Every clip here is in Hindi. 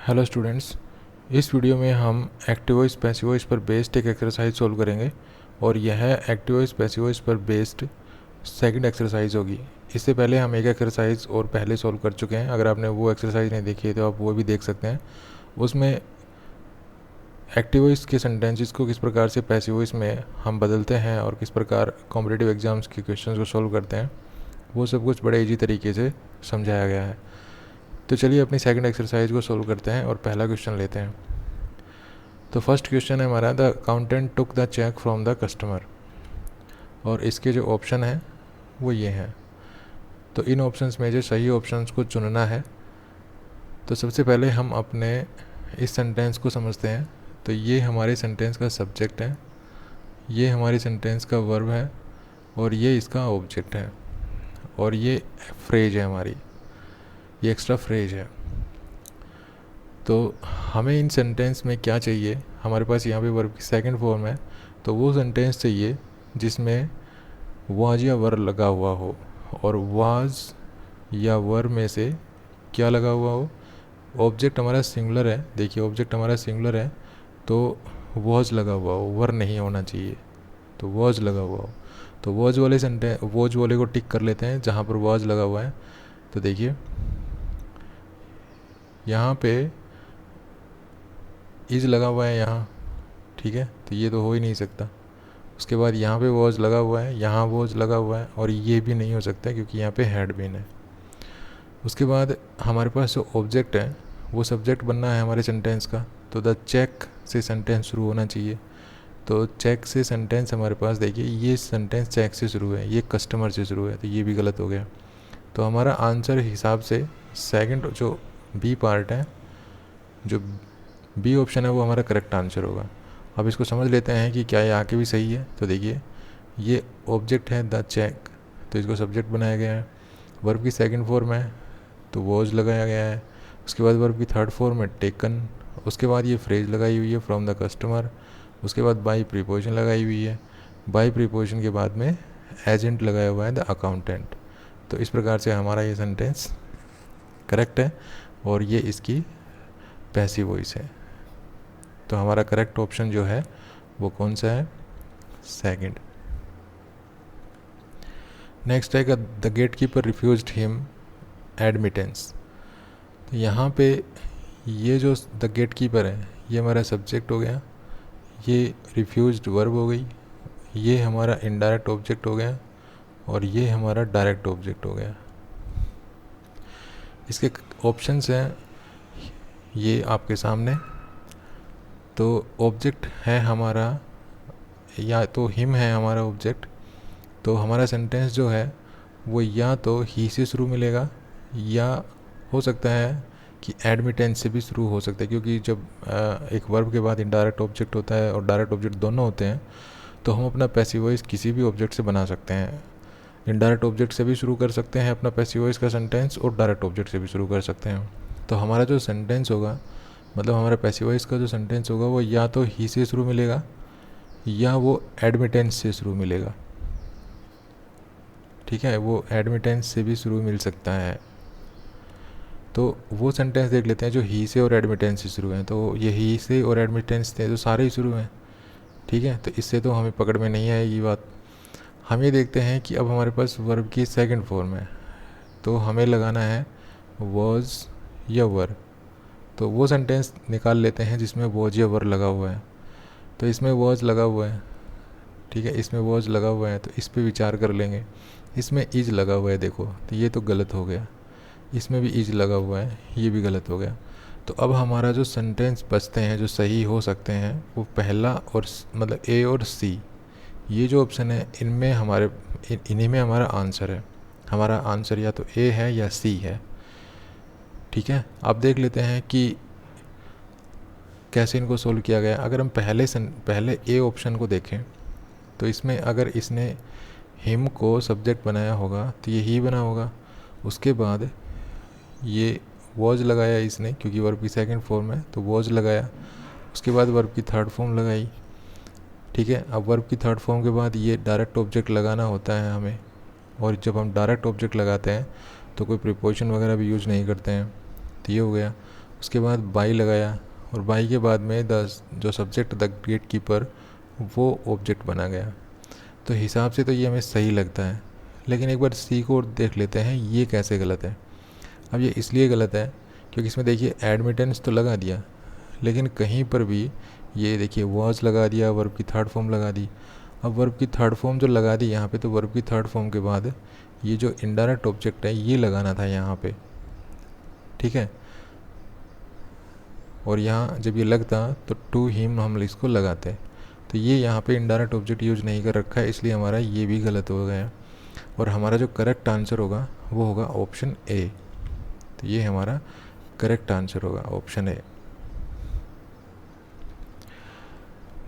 हेलो स्टूडेंट्स, इस वीडियो में हम एक्टिव वॉइस पैसिव वॉइस पर बेस्ड एक एक्सरसाइज सॉल्व करेंगे और यह एक्टिव वॉइस पैसिव वॉइस पर बेस्ड सेकंड एक्सरसाइज होगी। इससे पहले हम एक एक्सरसाइज और पहले सॉल्व कर चुके हैं। अगर आपने वो एक्सरसाइज नहीं देखी है तो आप वो भी देख सकते हैं। उसमें एक्टिव वॉइस के सेंटेंसेस को किस प्रकार से पैसिव वॉइस में हम बदलते हैं और किस प्रकार कॉम्पिटिटिव एग्जाम्स के क्वेश्चंस को सॉल्व करते हैं, वो सब कुछ बड़े ईजी तरीके से समझाया गया है। तो चलिए अपनी सेकंड एक्सरसाइज को सॉल्व करते हैं और पहला क्वेश्चन लेते हैं। तो फर्स्ट क्वेश्चन है हमारा, the accountant took the cheque from the customer, और इसके जो ऑप्शन है वो ये हैं। तो इन ऑप्शंस में जो सही ऑप्शंस को चुनना है। तो सबसे पहले हम अपने इस सेंटेंस को समझते हैं। तो ये हमारे सेंटेंस का सब्जेक्ट है, ये हमारी सेंटेंस का वर्ब है और ये इसका ऑब्जेक्ट है, और ये फ्रेज है हमारी, ये एक्स्ट्रा फ्रेज है। तो हमें इन सेंटेंस में क्या चाहिए, हमारे पास यहाँ पे वर्ब की सेकंड फॉर्म है, तो वो सेंटेंस चाहिए जिसमें वाज या वर लगा हुआ हो, और वाज या वर में से क्या लगा हुआ हो। ऑब्जेक्ट हमारा सिंगुलर है, देखिए ऑब्जेक्ट हमारा सिंगुलर है, तो वाज लगा हुआ हो, वर नहीं होना चाहिए, तो वाज लगा हुआ हो। तो वाज वाले सेंटेंस, वाज वाले को टिक कर लेते हैं जहाँ पर वाज लगा हुआ है। तो देखिए यहाँ पे इज लगा हुआ है यहाँ, ठीक है, तो ये तो हो ही नहीं सकता। उसके बाद यहाँ पे वॉज लगा हुआ है, यहाँ वॉज लगा हुआ है, और ये भी नहीं हो सकता क्योंकि यहाँ पे हैड बीन है। उसके बाद हमारे पास जो ऑब्जेक्ट है वो सब्जेक्ट बनना है हमारे सेंटेंस का, तो द चेक से सेंटेंस शुरू होना चाहिए। तो चेक से सेंटेंस हमारे पास, देखिए ये सेंटेंस चेक से शुरू है, ये कस्टमर से शुरू है, तो ये भी गलत हो गया। तो हमारा आंसर हिसाब से सेकंड जो बी पार्ट है, जो बी ऑप्शन है, वो हमारा करेक्ट आंसर होगा। अब इसको समझ लेते हैं कि क्या ये आके भी सही है। तो देखिए ये ऑब्जेक्ट है द चेक, तो इसको सब्जेक्ट बनाया गया है। वर्ब की सेकंड फॉर्म है तो वॉज लगाया गया है। उसके बाद वर्ब की थर्ड फॉर्म है टेकन। उसके बाद ये फ्रेज लगाई हुई है फ्रॉम द कस्टमर। उसके बाद बाई प्रीपोजिशन लगाई हुई है। बाई प्रीपोजिशन के बाद में एजेंट लगाया हुआ है द अकाउंटेंट। तो इस प्रकार से हमारा ये सेंटेंस करेक्ट है और ये इसकी पैसिव वॉइस है। तो हमारा करेक्ट ऑप्शन जो है वो कौन सा है, सेकंड। नेक्स्ट है the gatekeeper refused him admittance. तो यहाँ पे ये जो द गेट कीपर है ये हमारा सब्जेक्ट हो गया, ये रिफ्यूज्ड वर्ब हो गई, ये हमारा इनडायरेक्ट ऑब्जेक्ट हो गया, और ये हमारा डायरेक्ट ऑब्जेक्ट हो गया। इसके ऑप्शंस हैं ये आपके सामने। तो ऑब्जेक्ट है हमारा, या तो हिम है हमारा ऑब्जेक्ट, तो हमारा सेंटेंस जो है वो या तो ही से शुरू मिलेगा, या हो सकता है कि एडमिटेंस से भी शुरू हो सकता है, क्योंकि जब एक वर्ब के बाद इनडायरेक्ट ऑब्जेक्ट होता है और डायरेक्ट ऑब्जेक्ट दोनों होते हैं, तो हम अपना पैसिव वॉइस किसी भी ऑब्जेक्ट से बना सकते हैं। इनडायरेक्ट ऑब्जेक्ट से भी शुरू कर सकते हैं अपना पैसिव वॉइस का सेंटेंस, और डायरेक्ट ऑब्जेक्ट से भी शुरू कर सकते हैं। तो हमारा जो सेंटेंस होगा, मतलब हमारा पैसिव वॉइस का जो सेंटेंस होगा, वो या तो ही से शुरू मिलेगा या वो एडमिटेंस से शुरू मिलेगा, ठीक है, वो एडमिटेंस से भी शुरू मिल सकता है। तो वो सेंटेंस देख लेते हैं जो ही से और एडमिटेंस से शुरू हैं। तो ये ही से और एडमिटेंस थे तो सारे ही शुरू हैं, ठीक है, तो इससे तो हमें पकड़ में नहीं आएगी बात। हम ये देखते हैं कि अब हमारे पास वर्ब की सेकंड फॉर्म है, तो हमें लगाना है वॉज या वर। तो वो सेंटेंस निकाल लेते हैं जिसमें वॉज या वर लगा हुआ है। तो इसमें वॉज लगा हुआ है, ठीक है, इसमें वॉज लगा हुआ है, तो इस पे विचार कर लेंगे। इसमें इज लगा हुआ है, देखो, तो ये तो गलत हो गया। इसमें भी इज लगा हुआ है, ये भी गलत हो गया। तो अब हमारा जो सेंटेंस बचते हैं जो सही हो सकते हैं, वो पहला और मतलब ए और सी, ये जो ऑप्शन है इनमें हमारे इन्हीं में हमारा आंसर है। हमारा आंसर या तो ए है या सी है, ठीक है। अब देख लेते हैं कि कैसे इनको सोल्व किया गया। अगर हम पहले ए ऑप्शन को देखें, तो इसमें अगर इसने हिम को सब्जेक्ट बनाया होगा तो ये ही बना होगा। उसके बाद ये वॉज लगाया इसने, क्योंकि वर्ब की सेकंड फॉर्म है तो वॉज लगाया। उसके बाद वर्ब की थर्ड फॉर्म लगाई, ठीक है। अब वर्ब की थर्ड फॉर्म के बाद ये डायरेक्ट ऑब्जेक्ट लगाना होता है हमें, और जब हम डायरेक्ट ऑब्जेक्ट लगाते हैं तो कोई प्रीपोजिशन वगैरह भी यूज़ नहीं करते हैं, तो ये हो गया। उसके बाद बाई लगाया, और बाई के बाद में जो सब्जेक्ट द गेट कीपर वो ऑब्जेक्ट बना गया। तो हिसाब से तो ये हमें सही लगता है, लेकिन एक बार सी को देख लेते हैं ये कैसे गलत है। अब ये इसलिए गलत है क्योंकि इसमें देखिए एडमिटेंस तो लगा दिया, लेकिन कहीं पर भी ये देखिए वॉज लगा दिया, वर्ब की थर्ड फॉर्म लगा दी। अब वर्ब की थर्ड फॉर्म जो लगा दी यहाँ पे, तो वर्ब की थर्ड फॉर्म के बाद ये जो इनडायरेक्ट ऑब्जेक्ट है ये लगाना था यहाँ पे, ठीक है। और यहाँ जब ये लगता तो टू हिम हम इसको लगाते, तो ये यहाँ पे इनडायरेक्ट ऑब्जेक्ट यूज नहीं कर रखा है, इसलिए हमारा ये भी गलत हो गया। और हमारा जो करेक्ट आंसर होगा वो होगा ऑप्शन ए। तो ये हमारा करेक्ट आंसर होगा ऑप्शन ए।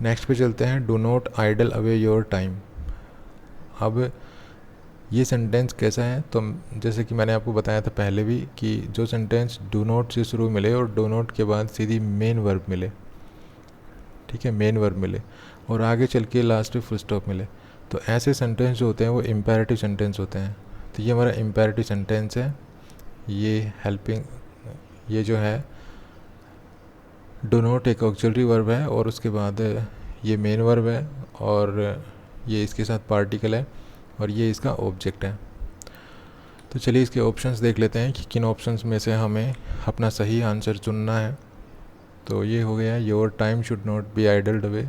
नेक्स्ट पे चलते हैं, do not idle away your time. अब ये सेंटेंस कैसा है, तो जैसे कि मैंने आपको बताया था पहले भी कि जो सेंटेंस डू नॉट से शुरू मिले और डू नॉट के बाद सीधी मेन वर्ब मिले, ठीक है, मेन वर्ब मिले, और आगे चल के लास्ट में फुल स्टॉप मिले, तो ऐसे सेंटेंस जो होते हैं वो इम्पेरेटिव सेंटेंस होते हैं। तो ये हमारा इम्पेरेटिव सेंटेंस है। ये हेल्पिंग, ये जो है डू नॉट एक ऑक्सिलरी वर्ब है, और उसके बाद ये मेन वर्ब है, और ये इसके साथ पार्टिकल है, और ये इसका ऑब्जेक्ट है। तो चलिए इसके ऑप्शंस देख लेते हैं कि किन ऑप्शंस में से हमें अपना सही आंसर चुनना है। तो ये हो गया your time should not be idled away,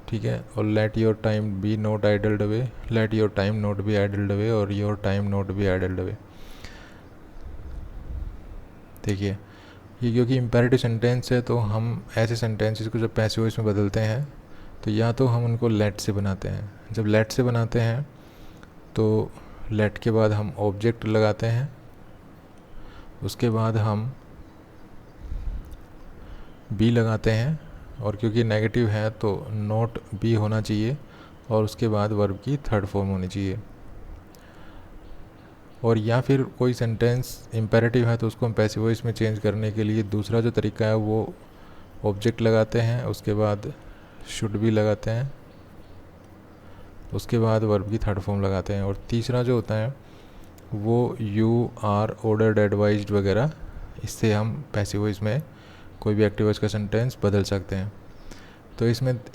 ठीक है, और let your time be not idled away, let your time not be idled away, और your time not be idled away. देखिए ये क्योंकि इम्पेरेटिव सेंटेंस है, तो हम ऐसे सेंटेंसेस को जब पैसिव वॉइस में बदलते हैं तो या तो हम उनको लेट से बनाते हैं। जब लेट से बनाते हैं तो लेट के बाद हम ऑब्जेक्ट लगाते हैं, उसके बाद हम बी लगाते हैं, और क्योंकि नेगेटिव है तो नॉट बी होना चाहिए, और उसके बाद वर्ब की थर्ड फॉर्म होनी चाहिए। और या फिर कोई सेंटेंस इम्पेरेटिव है तो उसको हम पैसिव वॉइस में चेंज करने के लिए दूसरा जो तरीका है वो ऑब्जेक्ट लगाते हैं, उसके बाद शुड भी लगाते हैं, उसके बाद वर्ब की थर्ड फॉर्म लगाते हैं, और तीसरा जो होता है वो यू आर ऑर्डर्ड एडवाइज्ड वगैरह, इससे हम पैसिव वॉइस में कोई भी एक्टिव वॉइस का सेंटेंस बदल सकते हैं। तो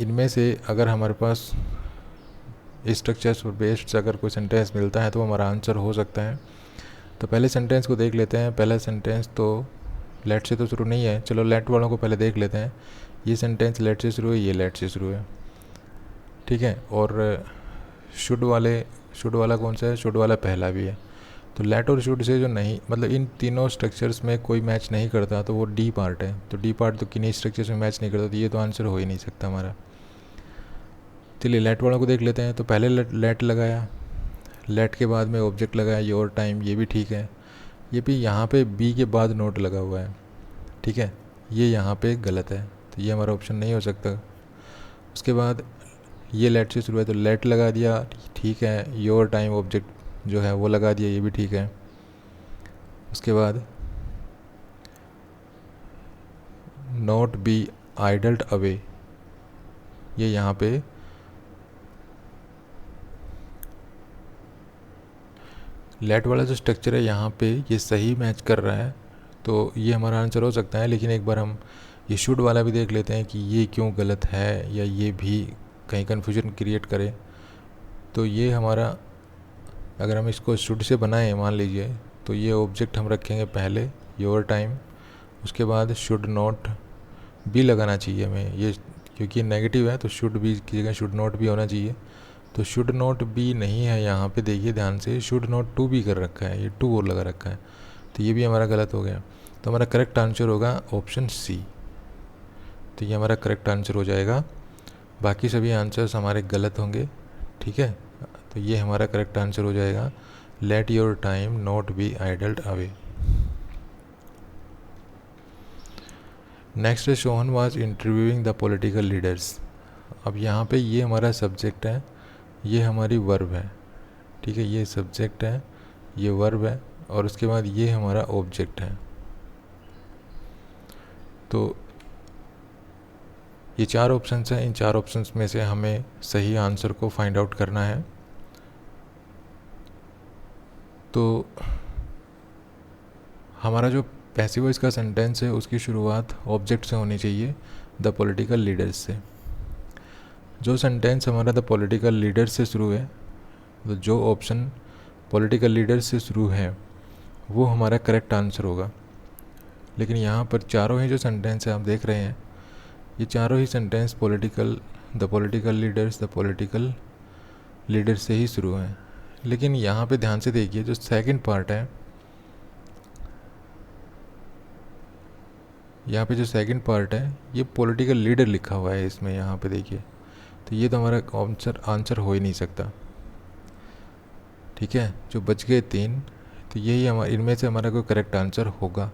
इनमें से अगर हमारे पास स्ट्रक्चर्स पर बेस्ड अगर कोई सेंटेंस मिलता है तो हमारा आंसर हो सकता है। तो पहले सेंटेंस को देख लेते हैं। पहला सेंटेंस तो लेट से तो शुरू नहीं है, चलो लेट वालों को पहले देख लेते हैं। ये सेंटेंस लेट से शुरू है, ये लेट से शुरू है, ठीक है। और शुड वाला कौन सा है, शुड वाला पहला भी है। तो लेट और शुड से जो नहीं, मतलब इन तीनों स्ट्रक्चर्स में कोई मैच नहीं करता, तो वो डी पार्ट है। तो डी पार्ट तो किन्हीं स्ट्रक्चर्स में मैच नहीं करता, तो ये तो आंसर हो ही नहीं सकता हमारा। चलिए लेट वालों को देख लेते हैं। तो पहले लेट लगाया, लेट के बाद में ऑब्जेक्ट लगाया योर टाइम, ये भी ठीक है। ये भी यहाँ पे बी के बाद नोट लगा हुआ है, ठीक है, ये यहाँ पे गलत है, तो ये हमारा ऑप्शन नहीं हो सकता। उसके बाद ये लेट से शुरू है तो लेट लगा दिया, ठीक है। योर टाइम ऑब्जेक्ट जो है वो लगा दिया, ये भी ठीक है। उसके बाद नॉट बी आइडल्ड अवे, ये यहाँ पे लेट वाला जो स्ट्रक्चर है यहाँ पे ये सही मैच कर रहा है, तो ये हमारा आंसर हो सकता है। लेकिन एक बार हम ये शुड वाला भी देख लेते हैं कि ये क्यों गलत है, या ये भी कहीं कन्फ्यूजन क्रिएट करे। तो ये हमारा, अगर हम इसको शुड से बनाएं मान लीजिए, तो ये ऑब्जेक्ट हम रखेंगे पहले योर टाइम, उसके बाद शुड नॉट भी लगाना चाहिए हमें, ये क्योंकि नेगेटिव है तो शुड भी की जगह शुड नॉट भी होना चाहिए। तो शुड नॉट बी नहीं है यहाँ पे, देखिए ध्यान से, शुड नॉट टू भी कर रखा है, ये टू और लगा रखा है, तो ये भी हमारा गलत हो गया। तो हमारा करेक्ट आंसर होगा ऑप्शन सी। तो ये हमारा करेक्ट आंसर हो जाएगा, बाकी सभी आंसर्स हमारे गलत होंगे, ठीक है। तो ये हमारा करेक्ट आंसर हो जाएगा, let your time not be idled away. Next है Sohan was interviewing the political leaders. अब यहाँ पे ये हमारा सब्जेक्ट है, ये हमारी वर्ब है, ठीक है, ये सब्जेक्ट है, ये वर्ब है, और उसके बाद ये हमारा ऑब्जेक्ट है। तो ये चार ऑप्शंस हैं, इन चार ऑप्शंस में से हमें सही आंसर को फाइंड आउट करना है। तो हमारा जो पैसिव वॉइस का सेंटेंस है उसकी शुरुआत ऑब्जेक्ट से होनी चाहिए, द पॉलिटिकल लीडर्स से। जो सेंटेंस हमारा द पॉलिटिकल लीडर्स से शुरू है, तो जो ऑप्शन पॉलिटिकल लीडर्स से शुरू है वो हमारा करेक्ट आंसर होगा। लेकिन यहाँ पर चारों ही जो सेंटेंस है आप देख रहे हैं, ये चारों ही सेंटेंस द पॉलिटिकल लीडर्स से ही शुरू हैं। लेकिन यहाँ पे ध्यान से देखिए, जो सेकंड पार्ट है, यहाँ पे जो सेकंड पार्ट है ये पॉलिटिकल लीडर लिखा हुआ है इसमें, यहाँ पे देखिए। तो ये तो हमारा आंसर हो ही नहीं सकता। ठीक है, जो बच गए 3, तो यही इनमें से हमारा कोई करेक्ट आंसर होगा।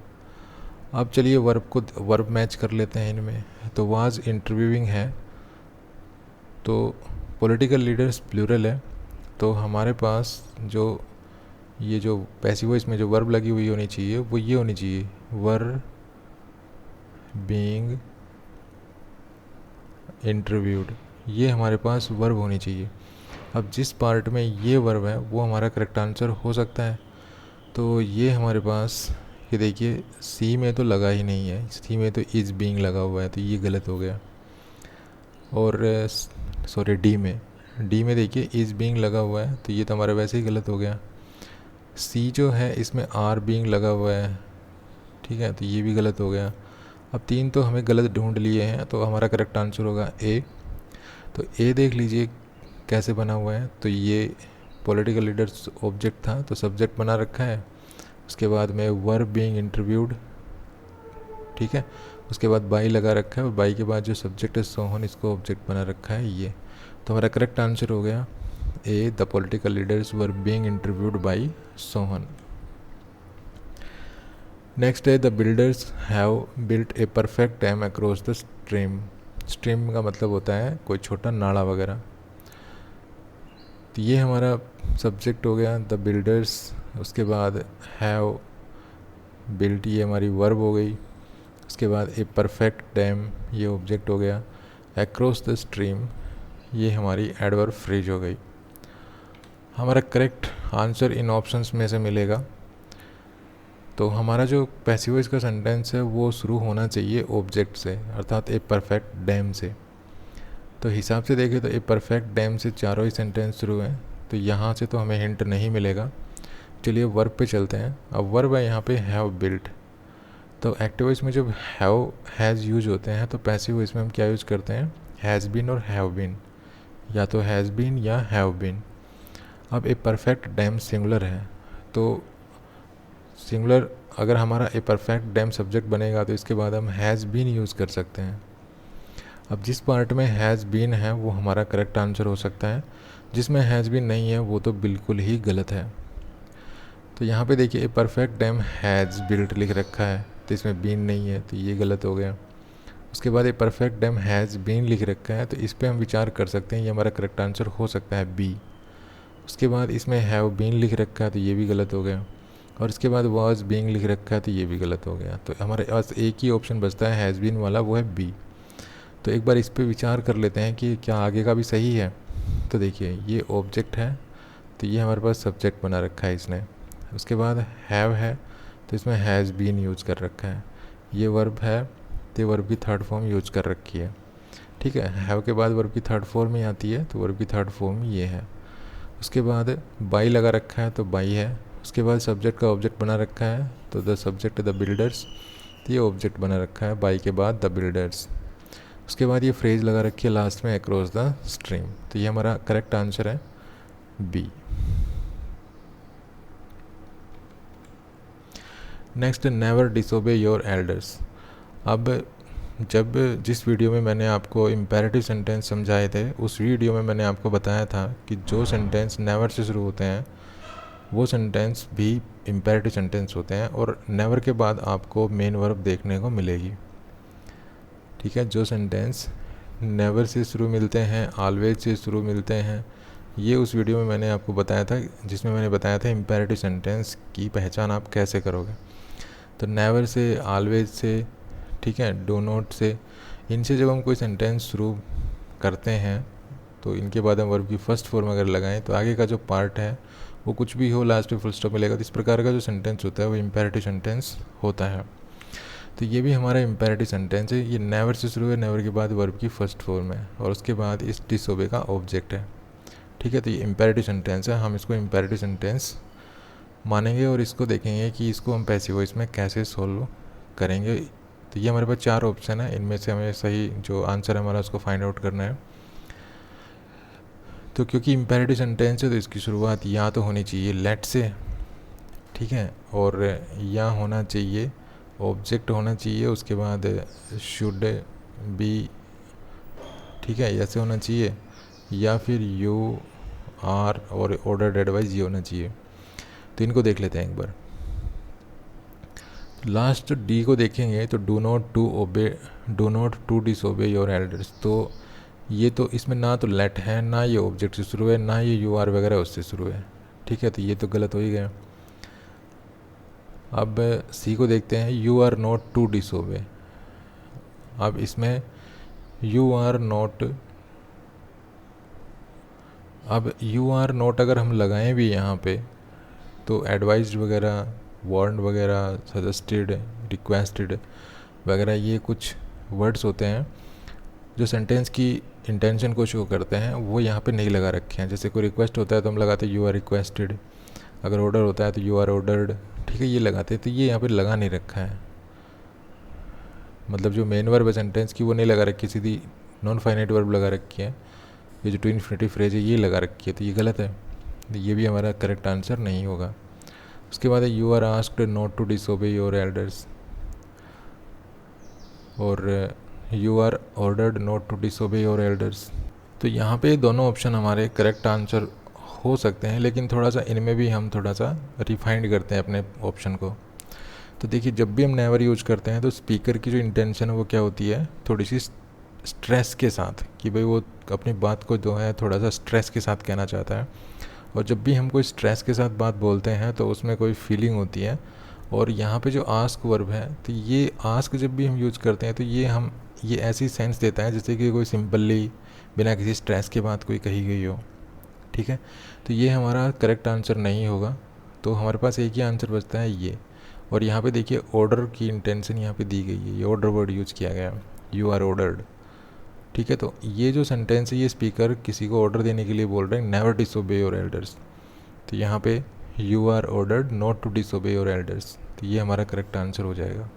अब चलिए वर्ब मैच कर लेते हैं इनमें। तो वाज इंटरव्यूइंग है, तो पॉलिटिकल लीडर्स प्लूरल है, तो हमारे पास जो पैसिव वॉइस में जो वर्ब लगी हुई होनी चाहिए वो ये होनी चाहिए, वर बीइंग इंटरव्यूड। ये हमारे पास वर्ब होनी चाहिए। अब जिस पार्ट में ये वर्ब है वो हमारा करेक्ट आंसर हो सकता है। तो ये हमारे पास, ये देखिए सी में तो लगा ही नहीं है, सी में तो इज़ बीइंग लगा हुआ है, तो ये गलत हो गया। और सॉरी डी में देखिए इज़ बीइंग लगा हुआ है, तो ये तो हमारा वैसे ही गलत हो गया। सी जो है इसमें आर बीइंग लगा हुआ है, ठीक है, तो ये भी गलत हो गया। अब 3 तो हमें गलत ढूंढ लिए हैं, तो हमारा करेक्ट आंसर होगा ए। तो ए देख लीजिए कैसे बना हुआ है, तो ये पॉलिटिकल लीडर्स ऑब्जेक्ट था तो सब्जेक्ट बना रखा है, उसके बाद में वर बीइंग इंटरव्यूड, ठीक है, उसके बाद बाई लगा रखा है, और बाई के बाद जो सब्जेक्ट है सोहन, इसको ऑब्जेक्ट बना रखा है ये। तो हमारा करेक्ट आंसर हो गया A, the political leaders were being interviewed by Sohan. Next है the builders have built a perfect dam across the stream. Stream का मतलब होता है कोई छोटा नाला वगैरह। तो ये हमारा सब्जेक्ट हो गया द बिल्डर्स, उसके बाद हैव बिल्ट, ये हमारी वर्ब हो गई, उसके बाद ए परफेक्ट डैम ये ऑब्जेक्ट हो गया, अक्रॉस द स्ट्रीम ये हमारी एडवर्ब फ्रेज हो गई। हमारा करेक्ट आंसर इन ऑप्शंस में से मिलेगा। तो हमारा जो पैसिव वॉइस का सेंटेंस है वो शुरू होना चाहिए ऑब्जेक्ट से, अर्थात ए परफेक्ट डैम से। तो हिसाब से देखें तो ए परफेक्ट डैम से चारों ही सेंटेंस शुरू हैं, तो यहाँ से तो हमें हिंट नहीं मिलेगा। चलिए वर्ब पे चलते हैं। अब वर्ब है यहाँ पे हैव बिल्ट। तो एक्टिव वॉइस में जब हैव हैज़ यूज होते हैं, तो पैसिव वॉइस में हम क्या यूज करते हैं, हैज़ बीन और हैव बीन, या तो हैज़ बीन या हैव बीन। अब ए परफेक्ट डैम सिंगुलर है, तो सिंगुलर अगर हमारा ए परफेक्ट डैम सब्जेक्ट बनेगा तो इसके बाद हम हैज़ बीन यूज़ कर सकते हैं। अब जिस पार्ट में हैज़ बीन है वो हमारा करेक्ट आंसर हो सकता है, जिसमें हैज़ बीन नहीं है वो तो बिल्कुल ही गलत है। तो यहाँ पे देखिए ए परफेक्ट डैम हैज़ बिल्ट लिख रखा है, तो इसमें बीन नहीं है, तो ये गलत हो गया। उसके बाद a perfect dam has been लिख रखा है, तो इस पर हम विचार कर सकते हैं, ये हमारा करेक्ट आंसर हो सकता है बी। उसके बाद इसमें हैव बीन लिख रखा है, तो ये भी गलत हो गया। और इसके बाद वाज बीइंग लिख रखा है, तो ये भी गलत हो गया। तो हमारे पास एक ही ऑप्शन बचता है हैज़ बीन वाला, वो है बी। तो एक बार इस पे विचार कर लेते हैं कि क्या आगे का भी सही है। तो देखिए ये ऑब्जेक्ट है, तो ये हमारे पास सब्जेक्ट बना रखा है इसने। उसके बाद हैव है, तो इसमें हैज़ बीन यूज कर रखा है। ये वर्ब है, तो वर्ब की थर्ड फॉर्म यूज कर रखी है, ठीक है। हैव के बाद वर्ब की थर्ड फॉर्म ही आती है, तो वर्ब की थर्ड फॉर्म ये है। उसके बाद बाई लगा रखा है, तो बाई है। उसके बाद सब्जेक्ट का ऑब्जेक्ट बना रखा है, तो द सब्जेक्ट द बिल्डर्स, तो ये ऑब्जेक्ट बना रखा है बाई के बाद द बिल्डर्स। उसके बाद ये फ्रेज लगा रखी है लास्ट में अक्रॉस द स्ट्रीम, तो ये हमारा करेक्ट आंसर है B. Next, never disobey your elders. अब जिस वीडियो में मैंने आपको इम्पेरेटिव सेंटेंस समझाए थे, उस वीडियो में मैंने आपको बताया था कि जो सेंटेंस नेवर से शुरू होते हैं वो सेंटेंस भी इम्पेरेटिव सेंटेंस होते हैं, और नेवर के बाद आपको मेन वर्ब देखने को मिलेगी, ठीक है। जो सेंटेंस नेवर से शुरू मिलते हैं, ऑलवेज से शुरू मिलते हैं, ये उस वीडियो में मैंने आपको बताया था, जिसमें मैंने बताया था इम्पेरेटिव सेंटेंस की पहचान आप कैसे करोगे। तो नेवर से, ऑलवेज से, ठीक है, डू नॉट से, इनसे जब हम कोई सेंटेंस शुरू करते हैं तो इनके बाद हम वर्ब की फर्स्ट फॉर्म अगर लगाएं तो आगे का जो पार्ट है वो कुछ भी हो लास्ट में फुल स्टॉप मिलेगा। तो इस प्रकार का जो सेंटेंस होता है वो इम्पेरेटिव सेंटेंस होता है। तो ये भी हमारा इम्पेरेटिव सेंटेंस है। ये नेवर से शुरू है, नेवर के बाद वर्ब की फर्स्ट फॉर्म है और उसके बाद इस डिसोबे का ऑब्जेक्ट है। ठीक है, तो ये इम्पेरेटिव सेंटेंस है, हम इसको इम्पेरेटिव सेंटेंस मानेंगे और इसको देखेंगे कि इसको हम पैसिव वॉइस में कैसे सोल्व करेंगे। तो ये हमारे पास 4 ऑप्शन है, इनमें से हमें सही जो आंसर है हमारा उसको फाइंड आउट करना है। तो क्योंकि इम्पेरेटिव सेंटेंस है तो इसकी शुरुआत या तो होनी चाहिए लेट से, ठीक है, और या होना चाहिए ऑब्जेक्ट होना चाहिए, उसके बाद शुड बी, ठीक है, ऐसे होना चाहिए, या फिर यू आर और ऑर्डर्ड एडवाइस ये होना चाहिए। तो इनको देख लेते हैं एक बार। लास्ट डी को देखेंगे तो do not to disobey your elders. तो ये तो इसमें ना तो लेट है, ना ये ऑब्जेक्ट से शुरू है, ना ये यू आर वगैरह उससे शुरू है। ठीक है, तो ये तो गलत हो ही गया। अब सी को देखते हैं, you are not to disobey. अब इसमें यू आर नॉट, अब यू आर नॉट अगर हम लगाएं भी यहाँ पे तो एडवाइज्ड वगैरह, वार्न वगैरह, सजेस्टेड, रिक्वेस्टेड वगैरह ये कुछ वर्ड्स होते हैं जो सेंटेंस की इंटेंशन को शो करते हैं, वो यहाँ पे नहीं लगा रखे हैं। जैसे कोई रिक्वेस्ट होता है तो हम लगाते हैं यू आर रिक्वेस्टेड, अगर ऑर्डर होता है तो यू आर ऑर्डर्ड, ठीक है, ये लगाते हैं। तो ये यहाँ पे लगा नहीं रखा है, मतलब जो मेन वर्ब है सेंटेंस की वो नहीं लगा रखी, सीधी नॉन फाइनाइट वर्ब लगा रखी है। ये जो टू इन्फिनिटिव फ्रेज है ये लगा रखी है, तो ये गलत है, तो ये भी हमारा करेक्ट आंसर नहीं होगा। उसके बाद है you are asked not to disobey your elders, और you are ordered not to disobey your elders. तो यहाँ पे दोनों ऑप्शन हमारे करेक्ट आंसर हो सकते हैं, लेकिन थोड़ा सा इनमें भी हम थोड़ा सा रिफाइंड करते हैं अपने ऑप्शन को। तो देखिए, जब भी हम नेवर यूज करते हैं तो स्पीकर की जो इंटेंशन है वो क्या होती है, थोड़ी सी स्ट्रेस के साथ, कि भाई वो अपनी बात को जो है थोड़ा सा स्ट्रेस के साथ कहना चाहता है। और जब भी हम कोई स्ट्रेस के साथ बात बोलते हैं तो उसमें कोई फीलिंग होती है। और यहाँ पे जो आस्क वर्ब है, तो ये आस्क जब भी हम यूज़ करते हैं तो ये ऐसी सेंस देता है जैसे कि कोई सिंपली बिना किसी स्ट्रेस के बात कोई कही गई हो। ठीक है, तो ये हमारा करेक्ट आंसर नहीं होगा। तो हमारे पास एक ही आंसर बचता है ये। और यहाँ पे देखिए ऑर्डर की इंटेंशन यहाँ पे दी गई है, ये ऑर्डर वर्ड यूज़ किया गया, यू आर ऑर्डर्ड। ठीक है, तो ये जो सेंटेंस है ये स्पीकर किसी को ऑर्डर देने के लिए बोल रहे हैं, नेवर डिसोबे योर एल्डर्स। तो यहाँ पे you are ordered not to disobey your elders, तो ये हमारा करेक्ट आंसर हो जाएगा।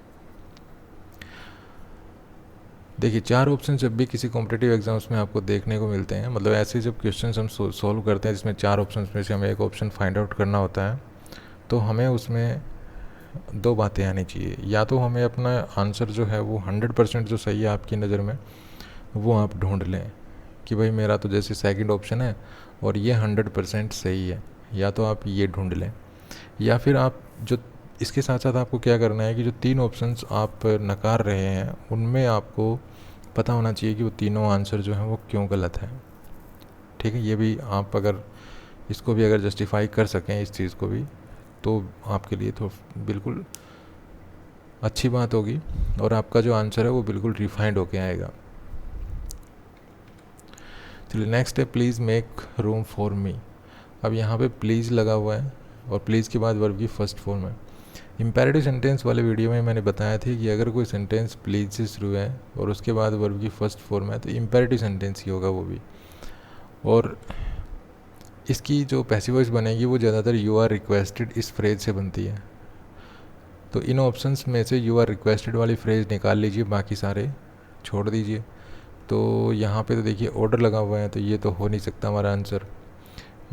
देखिए, 4 ऑप्शन जब भी किसी कॉम्पिटिटिव एग्जाम्स में आपको देखने को मिलते हैं, मतलब ऐसे जब क्वेश्चन हम सॉल्व करते हैं जिसमें 4 ऑप्शन में से हमें एक ऑप्शन फाइंड आउट करना होता है, तो हमें उसमें 2 बातें आनी चाहिए। या तो हमें अपना आंसर जो है वो 100% जो सही है आपकी नज़र में वो आप ढूंढ लें कि भाई मेरा तो जैसे सेकंड ऑप्शन है और ये 100% सही है, या तो आप ये ढूंढ लें। या फिर आप जो इसके साथ साथ आपको क्या करना है कि जो 3 ऑप्शंस आप नकार रहे हैं उनमें आपको पता होना चाहिए कि वो तीनों आंसर जो हैं वो क्यों गलत हैं। ठीक है, ये भी आप अगर इसको भी अगर जस्टिफाई कर सकें इस चीज़ को भी, तो आपके लिए तो बिल्कुल अच्छी बात होगी और आपका जो आंसर है वो बिल्कुल रिफाइंड होके आएगा। चलिए नेक्स्ट है, please make room for me. अब यहाँ पे प्लीज़ लगा हुआ है और प्लीज़ के बाद वर्ब की फर्स्ट फॉर्म है। इम्पेरेटिव सेंटेंस वाले वीडियो में मैंने बताया था कि अगर कोई सेंटेंस प्लीज़ से शुरू है और उसके बाद वर्ब की फर्स्ट फॉर्म है तो इम्पेरेटिव सेंटेंस ही होगा वो भी। और इसकी जो पैसिव वॉइस बनेगी वो ज़्यादातर यू आर रिक्वेस्टेड इस फ्रेज से बनती है। तो इन ऑप्शंस में से यू आर रिक्वेस्टेड वाली फ्रेज निकाल लीजिए, बाकी सारे छोड़ दीजिए। तो यहाँ पे तो देखिए ऑर्डर लगा हुआ है, तो ये तो हो नहीं सकता हमारा answer.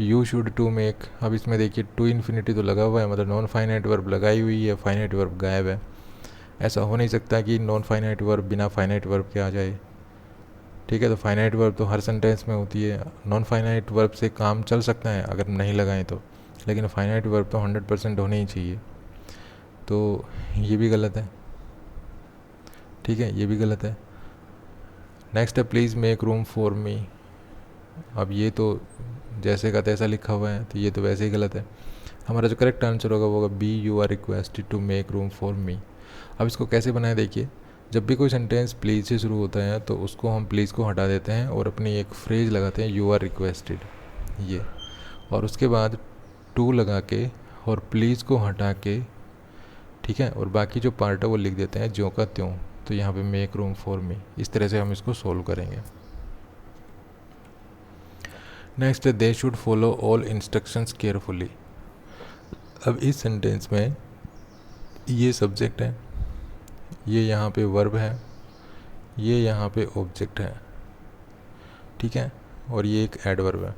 You should to make, अब इसमें देखिए टू इन्फिनिटी तो लगा हुआ है, मतलब नॉन फाइनाइट वर्ब लगाई हुई है, फाइनाइट वर्ब गायब है। ऐसा हो नहीं सकता कि नॉन फाइनाइट वर्ब बिना फाइनाइट वर्ब के आ जाए। ठीक है, तो फाइनाइट वर्ब तो हर सेंटेंस में होती है, नॉन फाइनाइट वर्ब से काम चल सकता है अगर नहीं लगाएं तो, लेकिन फाइनाइट वर्ब तो 100% होने ही चाहिए। तो ये भी गलत है। ठीक है, ये भी गलत है। नेक्स्ट है, please make room for me. अब ये तो जैसे का तैसा लिखा हुआ है, तो ये तो वैसे ही गलत है। हमारा जो करेक्ट आंसर होगा वो होगा B you are requested to make room for me. अब इसको कैसे बनाए, देखिए, जब भी कोई सेंटेंस प्लीज़ से शुरू होता है तो उसको हम प्लीज़ को हटा देते हैं और अपनी एक फ्रेज लगाते हैं यू आर रिक्वेस्टेड ये, और उसके बाद टू लगा के और प्लीज़ को हटा के, ठीक है, और बाकी जो पार्ट है वो लिख देते हैं ज्यों का त्यों। तो यहाँ पे मेक रूम फॉर मी, इस तरह से हम इसको सोल्व करेंगे। नेक्स्ट है they should follow all instructions carefully. अब इस सेंटेंस में ये सब्जेक्ट है, ये यहाँ पे वर्ब है, ये यहाँ पे ऑब्जेक्ट है, ठीक है, और ये एक एडवर्ब है।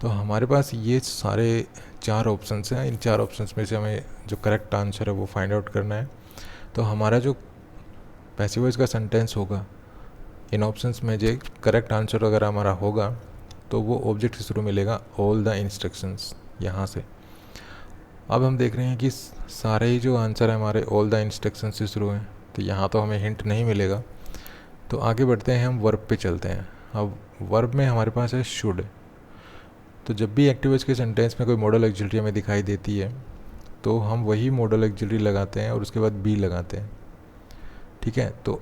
तो हमारे पास ये सारे 4 ऑप्शंस हैं। इन 4 ऑप्शंस में से हमें जो करेक्ट आंसर है वो फाइंड आउट करना है। तो हमारा जो पैसिव वॉइस का सेंटेंस होगा, इन ऑप्शंस में जो करेक्ट आंसर अगर हमारा होगा तो वो ऑब्जेक्ट से शुरू मिलेगा ऑल द इंस्ट्रक्शंस यहाँ से। अब हम देख रहे हैं कि सारे ही जो आंसर है हमारे ऑल द इंस्ट्रक्शंस से शुरू हैं, तो यहाँ तो हमें हिंट नहीं मिलेगा। तो आगे बढ़ते हैं, हम वर्ब पे चलते हैं। अब वर्ब में हमारे पास है शुड। तो जब भी एक्टिव वॉइस के सेंटेंस में कोई मॉडल ऑक्सिलरी हमें दिखाई देती है तो हम वही मॉडल ऑक्सिलरी लगाते हैं और उसके बाद बी लगाते हैं, ठीक है। तो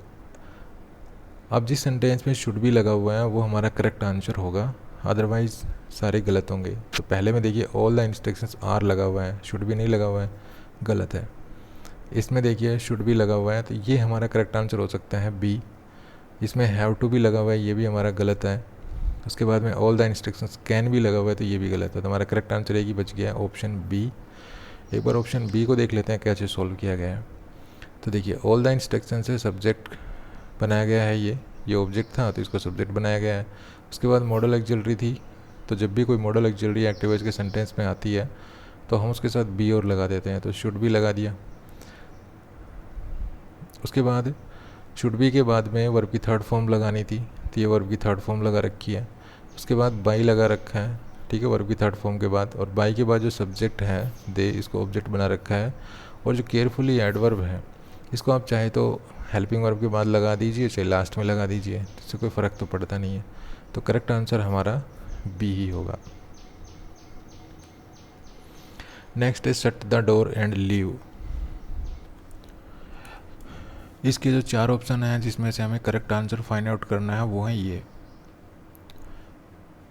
अब जिस सेंटेंस में शुड भी लगा हुआ है वो हमारा करेक्ट आंसर होगा, अदरवाइज़ सारे गलत होंगे। तो पहले में देखिए ऑल द इंस्ट्रक्शंस आर लगा हुआ है, शुड भी नहीं लगा हुआ है, गलत है। इसमें देखिए शुड भी लगा हुआ है, तो ये हमारा करेक्ट आंसर हो सकता है बी। इसमें हैव टू भी लगा हुआ है, ये भी हमारा गलत है। उसके बाद में ऑल द इंस्ट्रक्शंस कैन भी लगा हुआ है, तो ये भी गलत है। तो हमारा करेक्ट आंसर एक ही बच गया है, ऑप्शन बी। एक बार ऑप्शन बी को देख लेते हैं कैसे सॉल्व किया गया है। तो देखिए ऑल द इंस्ट्रक्शन से सब्जेक्ट बनाया गया है, ये ऑब्जेक्ट था तो इसको सब्जेक्ट बनाया गया है। उसके बाद मॉडल ऑक्सिलरी थी, तो जब भी कोई मॉडल ऑक्सिलरी एक्टिव वॉइस के सेंटेंस में आती है तो हम उसके साथ बी और लगा देते हैं, तो शुड भी लगा दिया। उसके बाद शुड बी के बाद में वर्ब की थर्ड फॉर्म लगानी थी, तो ये वर्ब की थर्ड फॉर्म लगा रखी है। उसके बाद बाई लगा रखा है, ठीक है, वर्ब की थर्ड फॉर्म के बाद। और बाई के बाद जो सब्जेक्ट है दे, इसको ऑब्जेक्ट बना रखा है। और जो केयरफुली एडवर्ब है इसको आप चाहे तो हेल्पिंग वर्ब के बाद लगा दीजिए, चाहे लास्ट में लगा दीजिए, इससे कोई फ़र्क तो पड़ता नहीं है। तो करेक्ट आंसर हमारा बी ही होगा। नेक्स्ट है shut the door and leave. इसके जो 4 ऑप्शन हैं जिसमें से हमें करेक्ट आंसर फाइंड आउट करना है वो है ये।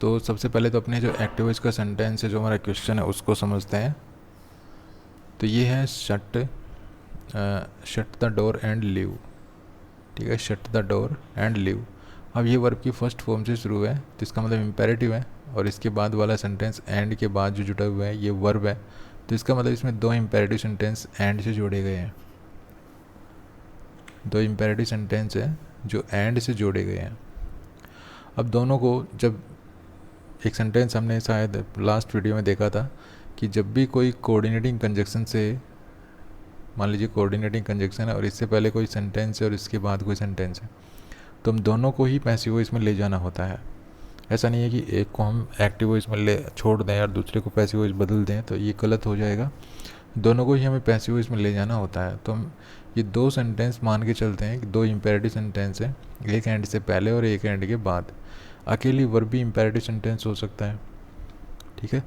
तो सबसे पहले तो अपने जो एक्टिव वॉइस का सेंटेंस है, जो हमारा क्वेश्चन है, उसको समझते हैं। तो ये है shut the door and leave, ठीक है, shut the door and leave. अब ये वर्ब की फर्स्ट फॉर्म से शुरू है, तो इसका मतलब इम्पेरेटिव है, और इसके बाद वाला सेंटेंस एंड के बाद जो जुड़ा हुआ है ये वर्ब है, तो इसका मतलब इसमें 2 इम्पेरेटिव सेंटेंस एंड से जोड़े गए हैं। 2 इम्पेरेटिव सेंटेंस है जो एंड से जोड़े गए हैं। अब दोनों को, जब एक सेंटेंस हमने शायद लास्ट वीडियो में देखा था कि जब भी कोई कोऑर्डिनेटिंग कंजक्शन से, मान लीजिए कोऑर्डिनेटिंग कंजक्शन है और इससे पहले कोई सेंटेंस है और इसके बाद कोई सेंटेंस है, तो हम दोनों को ही पैसिव वॉइस में ले जाना होता है। ऐसा नहीं है कि एक को हम एक्टिव वॉइस में ले छोड़ दें और दूसरे को पैसिव वॉइस बदल दें, तो ये गलत हो जाएगा। दोनों को ही हमें पैसिव वॉइस में ले जाना होता है। तो हम ये 2 सेंटेंस मान के चलते हैं कि 2 इम्पेरेटिव सेंटेंस है, एक एंड से पहले और एक एंड के बाद। अकेली वर्ब भी इम्पेरेटिव सेंटेंस हो सकता है, ठीक है,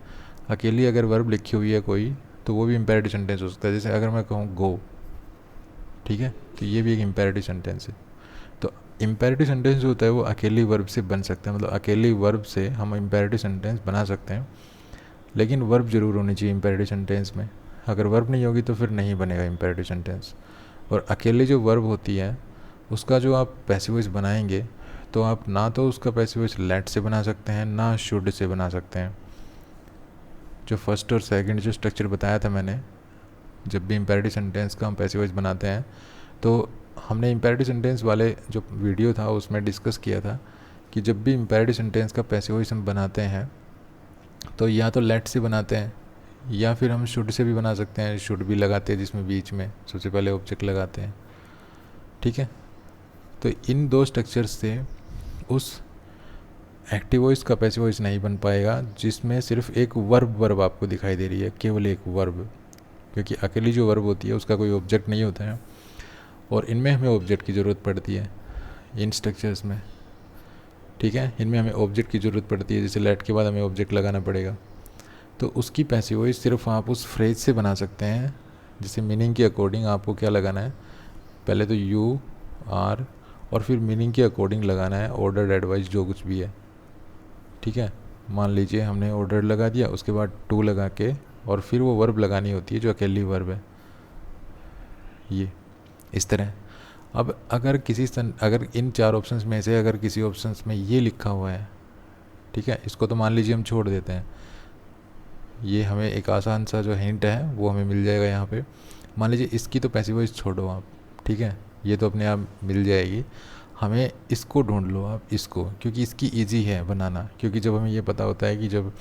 अकेली अगर वर्ब लिखी हुई है कोई तो वो भी इम्पेरेटिव सेंटेंस हो सकता है। जैसे अगर मैं कहूँ गो, ठीक है, तो ये भी एक इम्पेरेटिव सेंटेंस है। तो इम्पेरेटिव सेंटेंस जो होता है वो अकेली वर्ब से बन सकता है, मतलब अकेली वर्ब से हम इम्पेरेटिव सेंटेंस बना सकते हैं, लेकिन वर्ब जरूर होनी चाहिए इम्पेरेटिव सेंटेंस में। अगर वर्ब नहीं होगी तो फिर नहीं बनेगा इम्पेरेटिव सेंटेंस। और अकेले जो वर्ब होती है उसका जो आप पैसिव वॉइस बनाएंगे, तो आप ना तो उसका पैसिव वॉइस लेट से बना सकते हैं, ना शुड से बना सकते हैं। जो फर्स्ट और सेकंड जो स्ट्रक्चर बताया था मैंने, जब भी इम्पेरेटिव सेंटेंस का हम पैसिव वॉइस बनाते हैं, तो हमने इम्पेरेटिव सेंटेंस वाले जो वीडियो था उसमें डिस्कस किया था कि जब भी इम्पेरेटिव सेंटेंस का पैसिव वॉइस हम बनाते हैं तो या तो लेट से बनाते हैं या फिर हम शुड से भी बना सकते हैं। शुड भी लगाते हैं जिसमें बीच में सबसे पहले ऑब्जेक्ट लगाते हैं, ठीक है। तो इन 2 स्ट्रक्चर्स से उस एक्टिव वॉइस का पैसिव वॉइस नहीं बन पाएगा जिसमें सिर्फ एक वर्ब आपको दिखाई दे रही है, केवल एक वर्ब, क्योंकि अकेली जो वर्ब होती है उसका कोई ऑब्जेक्ट नहीं होता है और इनमें हमें ऑब्जेक्ट की ज़रूरत पड़ती है, इन स्ट्रक्चर्स में, ठीक है, इनमें हमें ऑब्जेक्ट की ज़रूरत पड़ती है। जैसे लेट के बाद हमें ऑब्जेक्ट लगाना पड़ेगा, तो उसकी पैसिव वॉइस सिर्फ आप उस फ्रेज से बना सकते हैं। जैसे मीनिंग के अकॉर्डिंग आपको क्या लगाना है, पहले तो यू आर और फिर मीनिंग के अकॉर्डिंग लगाना है, ऑर्डर एडवाइस जो कुछ भी है, ठीक है। मान लीजिए हमने ऑर्डर लगा दिया, उसके बाद टू लगा के और फिर वो वर्ब लगानी होती है जो अकेली वर्ब है, ये इस तरह। अब अगर अगर इन चार ऑप्शंस में से अगर किसी ऑप्शंस में ये लिखा हुआ है, ठीक है, इसको तो मान लीजिए हम छोड़ देते हैं, ये हमें एक आसान सा जो हिंट है वो हमें मिल जाएगा यहाँ पे। मान लीजिए इसकी तो पैसिव वॉइस छोड़ो आप, ठीक है, ये तो अपने आप मिल जाएगी। हमें इसको ढूंढ लो आप, इसको, क्योंकि इसकी इजी है बनाना, क्योंकि जब हमें ये पता होता है कि जब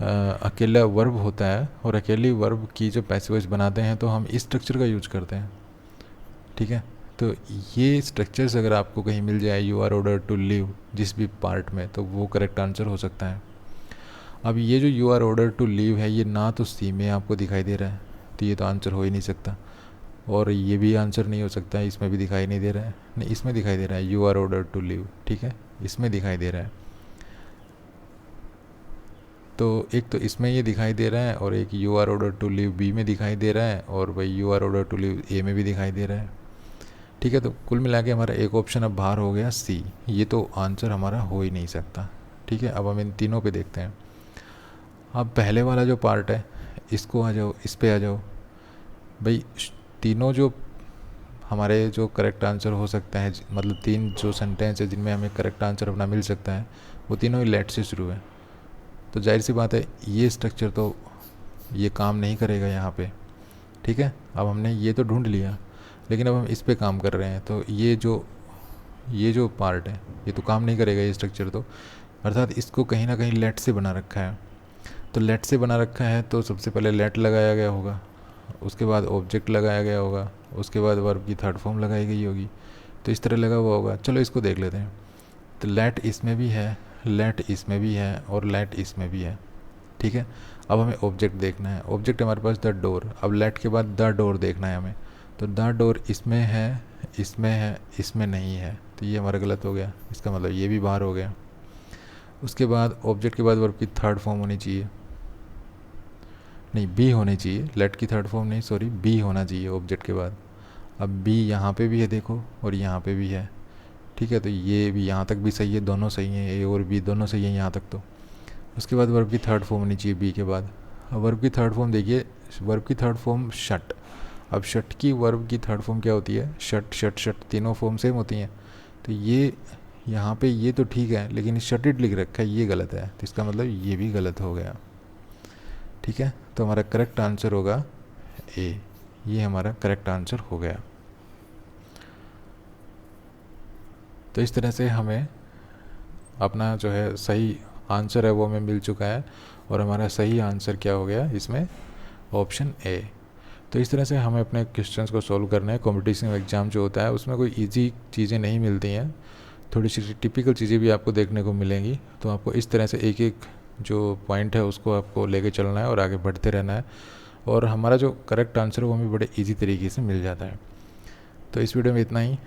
अकेला वर्ब होता है और अकेली वर्ब की जब पैसिव वॉइस बनाते हैं तो हम इस स्ट्रक्चर का यूज करते हैं, ठीक है। तो ये स्ट्रक्चर्स अगर आपको कहीं मिल जाए, you are order to leave, जिस भी पार्ट में, तो वो करेक्ट आंसर हो सकता है। अब ये जो you are order to leave है, ये ना तो सी में आपको दिखाई दे रहा है, तो ये तो आंसर हो ही नहीं सकता, और ये भी आंसर नहीं हो सकता है, इसमें भी दिखाई नहीं दे रहा है, नहीं इसमें दिखाई दे रहा है you are order to leave, ठीक है, इसमें दिखाई दे रहा है। तो एक तो इसमें ये दिखाई दे रहा है, और एक you are order to leave B में दिखाई दे रहा है, और भाई you are order to leave A में भी दिखाई दे रहा है, ठीक है। तो कुल मिला के हमारा एक ऑप्शन अब बाहर हो गया सी, ये तो आंसर हमारा हो ही नहीं सकता, ठीक है। अब हम इन तीनों पे देखते हैं। अब पहले वाला जो पार्ट है, इसको आ जाओ, इस पे आ जाओ भाई। तीनों जो हमारे जो करेक्ट आंसर हो सकता है, मतलब तीन जो सेंटेंस है जिनमें हमें करेक्ट आंसर अपना मिल सकता है, वो तीनों ही लेट से शुरू है। तो जाहिर सी बात है ये स्ट्रक्चर तो ये काम नहीं करेगा यहाँ पे, ठीक है। अब हमने ये तो ढूंढ लिया, लेकिन अब हम इस पे काम कर रहे हैं, तो ये जो पार्ट है ये तो काम नहीं करेगा, ये स्ट्रक्चर तो, अर्थात इसको कहीं ना कहीं लेट से बना रखा है। तो लेट से बना रखा है तो सबसे पहले लेट लगाया गया होगा, उसके बाद ऑब्जेक्ट लगाया गया होगा, उसके बाद वर्ब की थर्ड फॉर्म लगाई गई होगी, तो इस तरह लगा हुआ होगा। चलो इसको देख लेते हैं। तो लेट इसमें भी है, लेट इसमें भी है, और लेट इसमें भी है, ठीक है। अब हमें ऑब्जेक्ट देखना है, ऑब्जेक्ट हमारे पास द डोर, अब लेट के बाद द डोर देखना है हमें। तो द डोर इसमें है, इसमें है, इसमें नहीं है, तो ये हमारा गलत हो गया, इसका मतलब ये भी बाहर हो गया। उसके बाद ऑब्जेक्ट के बाद वर्ब की थर्ड फॉर्म होनी चाहिए, नहीं बी होनी चाहिए, लेट की थर्ड फॉर्म नहीं, सॉरी, बी होना चाहिए ऑब्जेक्ट के बाद। अब बी यहाँ पे भी है देखो, और यहाँ पे भी है, ठीक है। तो ये भी यहाँ तक भी सही है, दोनों सही हैं, ए और बी दोनों सही हैं यहाँ तक। तो उसके बाद वर्ब की थर्ड फॉर्म होनी चाहिए बी के बाद। अब वर्ब की थर्ड फॉर्म देखिए, वर्ब की थर्ड फॉर्म शट। अब शट की वर्ब की थर्ड फॉर्म क्या होती है, शट शट शट, तीनों फॉर्म सेम होती हैं। तो ये यहाँ पे ये तो ठीक है, लेकिन शटेड लिख रखा है, ये गलत है, तो इसका मतलब ये भी गलत हो गया, ठीक है। तो हमारा करेक्ट आंसर होगा ए, ये हमारा करेक्ट आंसर हो गया। तो इस तरह से हमें अपना जो है सही आंसर है वो हमें मिल चुका है, और हमारा सही आंसर क्या हो गया इसमें, ऑप्शन ए। तो इस तरह से हमें अपने क्वेश्चंस को सॉल्व करना है। कॉम्पिटिशन एग्ज़ाम जो होता है उसमें कोई इजी चीज़ें नहीं मिलती हैं, थोड़ी सी टिपिकल चीज़ें भी आपको देखने को मिलेंगी। तो आपको इस तरह से एक एक जो पॉइंट है उसको आपको लेके चलना है और आगे बढ़ते रहना है, और हमारा जो करेक्ट आंसर है वो हमें बड़े ईजी तरीके से मिल जाता है। तो इस वीडियो में इतना ही,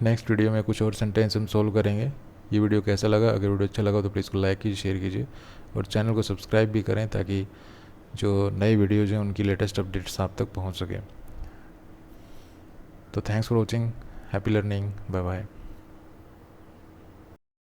नेक्स्ट वीडियो में कुछ और सेंटेंस हम सोल्व करेंगे। ये वीडियो कैसा लगा, अगर वीडियो अच्छा लगा तो प्लीज़ को लाइक कीजिए, शेयर कीजिए, और चैनल को सब्सक्राइब भी करें ताकि जो नई वीडियोज़ हैं उनकी लेटेस्ट अपडेट्स आप तक पहुंच सके। तो thanks for watching, happy learning, bye bye.